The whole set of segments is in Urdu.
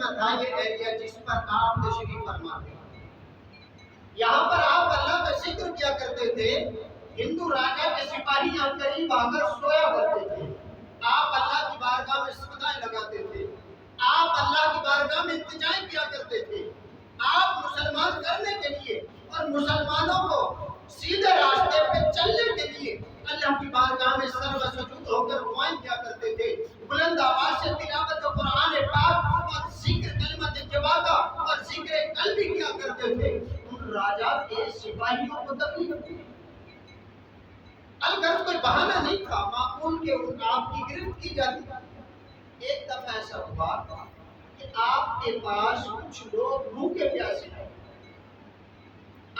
کرنا تھا یہ ایریا جس پر آپ تشریف فرما تھے. یہاں پر آپ اللہ کا ذکر کیا کرتے تھے. ہندو راجا کے سپاہی یہاں قریب آ کر سویا کرتے تھے. آپ اللہ کی بارگاہ میں سجدائیں لگاتے تھے. آپ اللہ کی بارگاہ میں التجائیں کیا کرتے تھے. آپ مسلمان کرنے کے لیے اور مسلمانوں کو سیدھے راستے پہ چلنے کے لیے اللہ کی بارگاہ میں سر و سجود ہو کر دعائیں کیا کرتے تھے. بلند آواز سے تلاوت قرآن پاک اور ذکر کلمت جوادہ اور ذکر قلبی کیا کرتے تھے. ان راجا کے سپاہیوں کو تکلیف تھی. الغرض کوئی بہانہ نہیں تھا معقول کہ آپ کی گرفت کی جاتی. ایک دفعہ ایسا ہوا کہ آپ کے پاس کچھ لوگ بھوکے پیاسے ہیں.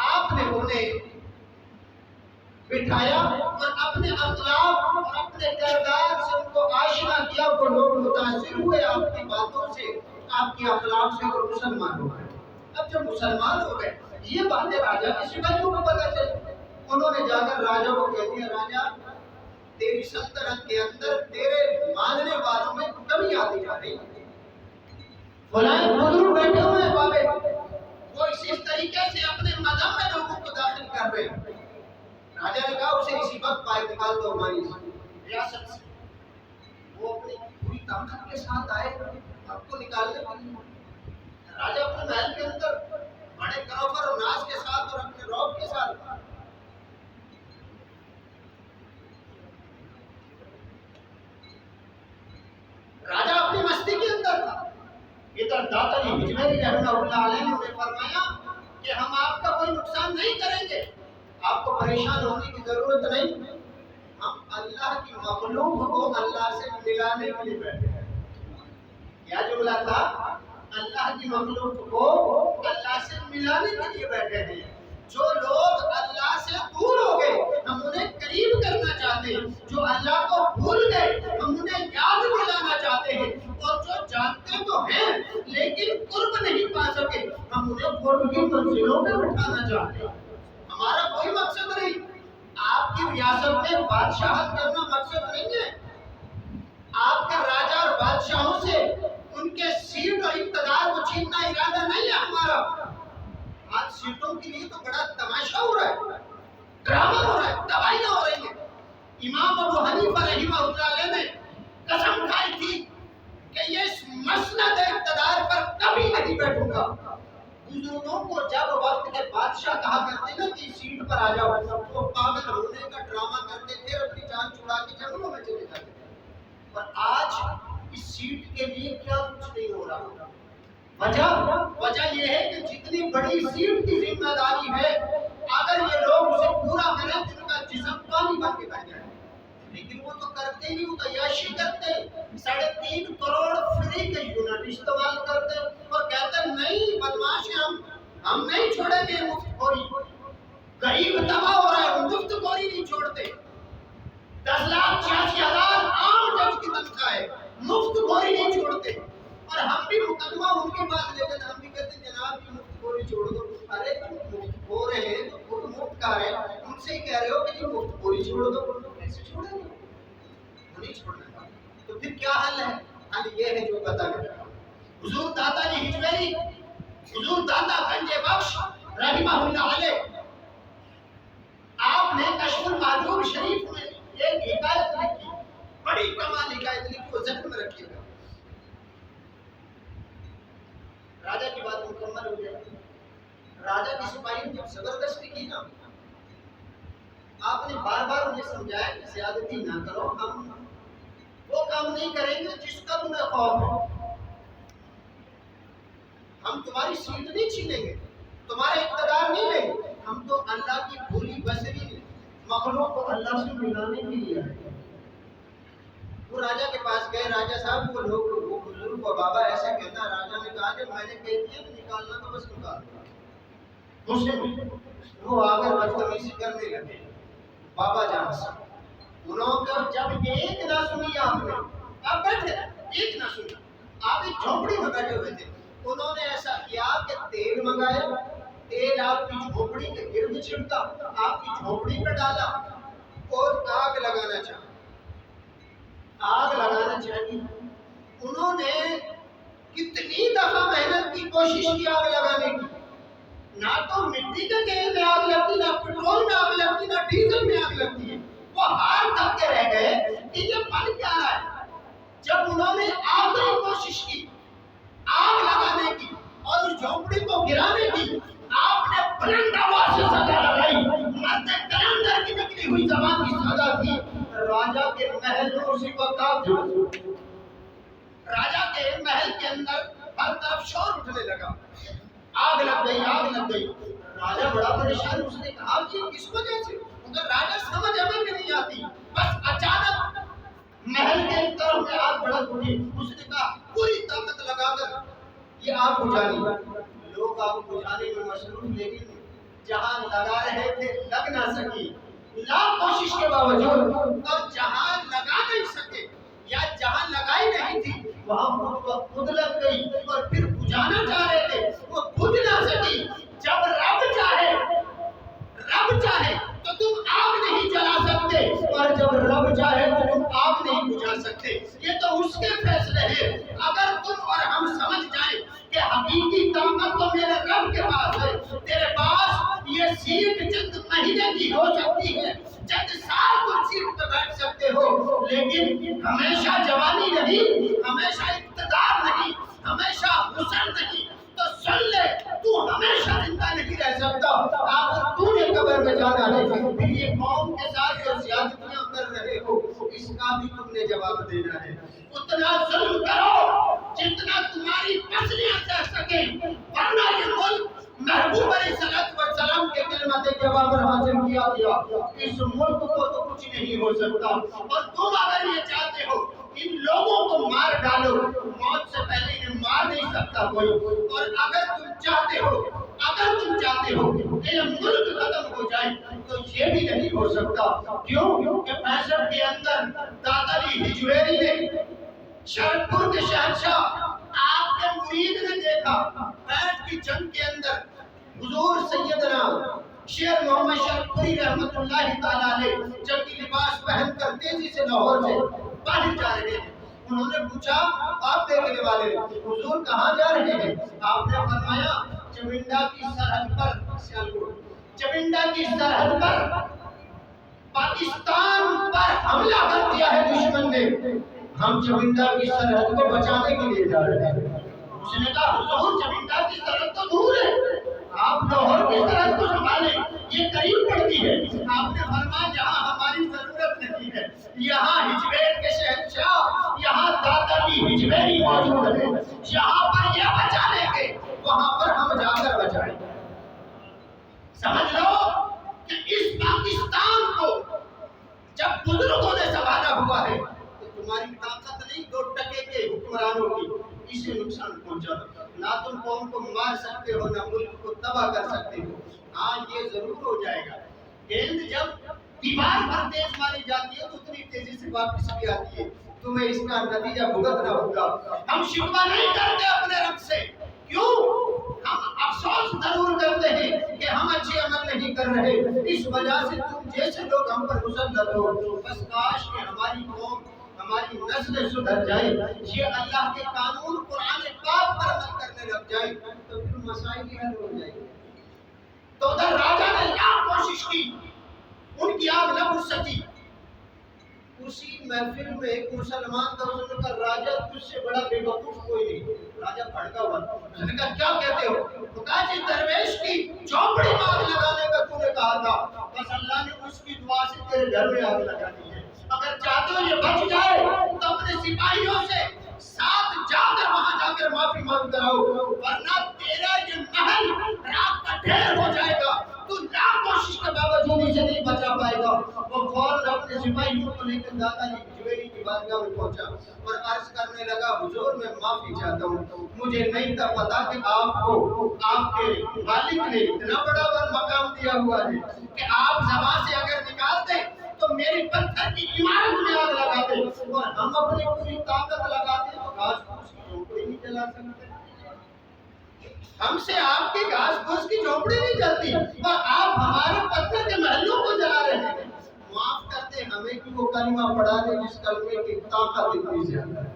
آپ نے انہیں بٹھایا اور اپنے اخلاق اور اپنے کردار سے ان کو آشنا کیا. وہ لوگ متاثر ہوئے آپ کی باتوں سے, آپ کے اخلاق سے, اور مسلمان ہو گئے. اب جب مسلمان ہو گئے یہ باتیں راجا کے سپاہیوں کو پتہ چلی. انہوں نے جا کر راجا کو کہہ دیا, راجا تیری سلطنت کے اندر تیرے ماننے والوں میں کمی آتی جا رہی ہے. فلاں بزرگ بیٹھے ہوئے ہیں بابے, وہ اس طریقے سے اپنے مذہب میں لوگوں کو داخل کر رہے ہیں. راجا نے کہا اسے اسی وقت باہر نکال دو ہماری ریاست سے. وہ اپنی پوری طاقت کے ساتھ آئے آپ کو نکالنے کے لیے. راجا اپنے محل کے اندر بڑے کروفر اور ناز کے ساتھ اور اپنے روب کے ساتھ. راجا اپنی مستی کے اندر تھا. ادھر داتا جی ہجویری رحمہ اللہ علیہ نے فرمایا کہ ہم آپ کا کوئی نقصان نہیں کریں گے, آپ کو پریشان ہونے کی ضرورت نہیں. ہم اللہ کی مخلوق کو اللہ سے ملانے کے لیے بیٹھے ہیں. کیا جملہ تھا؟ اللہ کی مخلوق کو اللہ سے ملانے کے لیے بیٹھے ہیں. جو لوگ اللہ سے دور ہو گئے ہم انہیں قریب کرنا چاہتے ہیں. جو اللہ کو بھول گئے ہم انہیں یاد دلانا چاہتے ہیں. اور جو جانتے تو ہیں لیکن قرب نہیں پا سکے ہم انہیں قرب کی منزلوں پہ بٹھانا چاہتے ہیں. ہمارا کوئی مقصد نہیں. آپ کی ریاست میں بادشاہت کرنا مقصد نہیں ہے. آپ کا راجا اور بادشاہوں سے ان کے سیٹ اور اقتدار کو چھیننا ارادہ نہیں ہے ہمارا. آج سیٹوں کے لیے تو بڑا تماشا ہو رہا ہے, ڈرامہ ہو رہا ہے, تباہیاں ہو رہی ہیں. امام ابو حنیفہ رحمہ اللہ علیہ نے قسم کھائی تھی کہ یہ اس مسند اقتدار پر کبھی نہیں بیٹھوں گا. بزرگوں کو جب وقت کے بادشاہ کہا کرتے نا کہ سیٹ پر آ جاؤ تو پاگل ہونے کا ڈرامہ کرتے تھے, اپنی جان چھڑا کے جنگلوں میں چلے جاتے تھے. پر آج اس سیٹ کے لیے کیا کچھ نہیں ہو رہا. وجہ یہ ہے کہ جتنی بڑی سیٹ کی ذمہ داری ہے اگر یہ لوگ اسے پورا کریں تو ان کا جسم پانی بن کے بہ جائے. لیکن وہ تو کرتے نہیں, وہ عیاشی کرتے. 3.5 کروڑ فری کے یونٹ استعمال کرتے اور کہتے نہیں بدماش ہیں ہم نہیں چھوڑیں گے مفت خوری. غریب تباہ ہو رہا ہے, مفت خوری نہیں چھوڑتے. 10,86,000 عام جج کی تنخواہ ہے, مفت خوری نہیں چھوڑتے. اور ہم بھی مقدمہ ان کے پاس لے کر ہم بھی کہتے ہیں جناب یہ مفت خوری چھوڑ دو. ارے تم مفت خور ہیں تو خود مفت کار ہے, ان سے ہی کہہ رہے ہو کہ یہ مفت خوری چھوڑ دو. کیسے چھوڑیں گے؟ نہیں چھوڑنا. تو پھر کیا حل ہے؟ حل یہ ہے جو بتانا چاہتا ہوں. حضور داتا جی ہجویری, حضور داتا گنج بخش رحمہ اللہ علیہ, آپ نے کشف المحجوب شریف میں ایک حکایت لکھی, بڑی کمال حکایت لکھی, وہ ذہن میں رکھیے گا. راجا کی بات مکمل ہو جائے. راجا کی سپاہی جب زبردستی کی نا, آپ نے بار بار انہیں سمجھایا کہ زیادتی نہ کرو, ہم وہ کام نہیں کریں گے جس کا تمہیں خوف ہے. ہم تمہاری سیٹ نہیں چھینیں گے, تمہارے اقتدار نہیں لیں گے. ہم تو اللہ کی بھولی بسری مخلوق کو اللہ سے ملانے کے لیے آئے. وہ راجا کے پاس گئے, راجا صاحب وہ لوگ وہ بزرگ کو بابا ایسا کہتا. راجا نے کہا کہ میں نے کہہ دیا نکالنا تو بس نکال دیا. وہ آ کر بدتمیزی کرنے لگے بابا جان سے. انہوں نے جب ایک نہ سنی آپ نے, آپ بیٹھے ایک نہ سنی, آپ ایک جھونپڑی میں بیٹھے ہوئے تھے. انہوں نے ایسا کیا کہ تیل منگایا, تیل آپ کی جھونپڑی کے گرد چھڑکا, آپ کی جھونپڑی پہ ڈالا اور آگ لگانا چاہا. آگ لگانا چاہیے. انہوں نے کتنی دفعہ کوشش کی آگ لگانے کی، نہ تو مٹی کے تیل میں آگ لگتی، نہ پیٹرول میں آگ لگتی، نہ ڈیزل میں آگ لگتی ہے۔ وہ ہار تک کے رہ گئے کہ یہ بن کیا رہا ہے۔ جب انہوں نے آخری کوشش کی آگ لگانے کی اور اس جھونپڑی کو گرانے کی، آپ نے بلند آواز سے صدا لگائی، مرد کلندر کی نکلی ہوئی زبان کی صدا تھی۔ راجا کے محل میں اسی وقت آگ جھڑ گئی۔ راجا کے محل کے اندر ہر طرف شور اٹھنے لگا، آگ لگ گئی، آگ لگ گئی۔ راجا بڑا پریشان، اس نے کہا کہ کس وجہ سے؟ مگر راجا سمجھ ہمیں بھی نہیں آتی، بس اچانک محل کے طرف میں آگ بڑھت اٹھی۔ اس نے کہا پوری طاقت لگا کر یہ آگ بجھانی۔ لوگ آگ بجھانے میں مصروف، لیکن جہاں لگا رہے تھے لگ نہ سکی، لاکھ کوشش کے باوجود، اور جہاں لگا نہیں سکے یا جہاں لگائی نہیں تھی وہاں خود لگ گئی، اور پھر بجھانا چاہ رہے تھے وہ بجھ نہ سکی۔ جب رب چاہے تو تم آگ نہیں جلا سکتے، اور جب رب چاہے تو تم آگ نہیں بجھا سکتے۔ یہ تو اس کے فیصلے ہیں۔ اگر تم اور ہم سمجھ جائیں کہ حقیقی طاقت تو میرے رب کے پاس ہے، تیرے پاس یہ سیٹ چند مہینے کی ہو سکتی ہے، چند سال تم سیٹ پہ بیٹھ سکتے ہو، لیکن ہمیشہ جوانی نہیں، ہمیشہ اقتدار نہیں، ہمیشہ حسن نہیں۔ تو سن لے، تو ہمیشہ زندہ نہیں رہ سکتا۔ آخر تو نے قبر میں جانا ہے، پھر یہ قوم کے ساتھ جو زیادتیاں کر رہے ہو اس کا بھی تم نے جواب دینا ہے۔ اتنا ظلم کرو جتنا تمہاری پسلیاں سہ سکیں، ورنہ یہ ملک محبوب علیہ السلام کے کلمت جواب حاصل کیا گیا، اس ملک کو تو کچھ نہیں ہو سکتا۔ اور تم اگر یہ چاہتے ہو ان لوگوں کو مار ڈالو، موت سے پہلے انہیں مار نہیں سکتا کوئی۔ اور اگر تم چاہتے ہو کہ یہ ملک ختم ہو جائے تو یہ بھی نہیں ہو سکتا۔ کیوں کہ 65 کے اندر داتا علی ہجویری نے، شرپور کے شہنشاہ آپ کے مرید نے دیکھا، بیٹھ کی جنگ کے اندر حضور سیدنا شیر محمد شرپوری رحمت اللہ تعالیٰ علیہ جنگی لباس پہن کر تیزی سے لاہور سے باہر جا رہے ہیں۔ انہوں نے پوچھا آپ دیکھنے والے حضور کہاں جا رہے ہیں؟ آپ نے فرمایا چمنڈا کی سرحد پر، سیالکوٹ چمنڈا کی سرحد پر پاکستان پر حملہ کر دیا ہے دشمن نے، ہم چمنڈا کی سرحد کو بچانے کے لیے جا رہے ہیں۔ اس نے کہا حضور چمنڈا کی سرحد تو دور ہے، آپ لاہور کی سرحد کو سنبھالیں، یہ قریب پڑتی ہے۔ آپ نے فرمایا جہاں ہماری ضرورت نہیں ہے، یہاں ہجویر کے شہنشاہ، یہاں داتا علی ہجویری موجود ہے، یہاں پر یہ بچا لیں گے، وہاں پر ہم جا کر بچائیں۔ سمجھ لو کہ اس پاکستان کو جب بزرگوں نے سنبھالا ہوا ہے تو تمہاری طاقت نہیں 2 ٹکے کے حکمرانوں کی اسے نقصان پہنچا۔ نہ تم قوم کو مار سکتے ہو، نہ ملک کو تباہ کر سکتے ہو۔ ہاں یہ ضرور ہو جائے گا، گیند جب دیوار پر تیز ماری جاتی ہے تو اتنی تیزی سے واپس بھی آتی ہے، تمہیں اس کا نتیجہ بھگتنا ہوگا۔ ہم شکوہ نہیں کرتے اپنے رب سے، کیوں؟ ہم افسوس ضرور کرتے ہیں کہ ہم اچھے عمل نہیں کر رہے، اس وجہ سے تم جیسے لوگ ہم پر مسلط ہو۔ بس کاش کہ ہماری قوم، ہماری نسل سدھر جائے، یہ اللہ کے قانون قرآن پاک پر عمل کرنے لگ جائے تو پھر مسائل ہی حل ہو جائے۔ تو ادھر راجا نے لاکھ کوشش کی، ان کی آگ نہ بجھ سکی۔ اسی محفل میں ایک مسلمان تھا، اس نے کہا راجا تجھ سے بڑا بے وقوف کوئی نہیں۔ راجا بھڑکا ہوا، اس نے کہا کیا کہتے ہو؟ تو کہا جی درویش کی جھونپڑی میں آگ لگانے کا تو نے کہا تھا، بس اللہ نے اس کی دعا سے تیرے گھر میں آگ لگا دی ہے۔ اگر چاہتے ہو یہ بچ جائے تو اپنے سپاہیوں سے ساتھ جا کر وہاں جا کر معافی مانگ کر آؤ، ورنہ تیرا یہ محل رات کا ڈھیر ہو جائے گا، تو لاکھ کوشش کے باوجود اسے نہیں بچا پائے گا۔ وہ فوراً اپنے سپاہیوں کو لے کر داتا علی ہجویری کی بارگاہ میں پہنچا اور عرض کرنے لگا حضور میں معافی چاہتا ہوں، مجھے نہیں تھا پتا کہ آپ کو آپ کے مالک نے اتنا بڑا مقام دیا ہوا ہے کہ آپ زبان سے اگر نکال دیں تو میری پتھر کی عمارت میں آگ لگا دیں، اور ہم اپنی پوری طاقت لگاتے تو گھاس پھوس کی جھونپڑی نہیں جلا سکتے۔ ہم سے آپ کی گھاس پھوس کی جھونپڑی نہیں جلتی اور آپ ہمارے پتھر کے محلوں کو جلا رہے ہیں۔ معاف کرتے ہمیں کہ وہ کلمہ پڑھا دے جس کلمے کی طاقت اتنی زیادہ ہے۔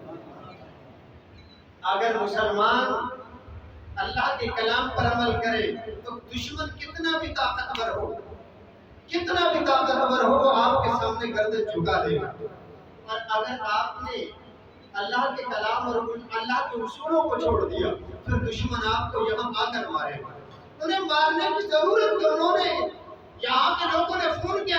اگر مسلمان اللہ کے کلام پر عمل کرے تو دشمن کتنا بھی طاقتور ہو، کتنا بھی طاقتور ہو، وہ آپ کے سامنے گردن جھکا دے گا۔ اور اگر آپ نے اللہ کے کلام اور اللہ کے اصولوں کو چھوڑ دیا، پھر دشمن آپ کو یہاں آ کر مارے گا۔ انہیں مارنے کی ضرورت کہ انہوں نے یہاں کے لوگوں نے فون کیا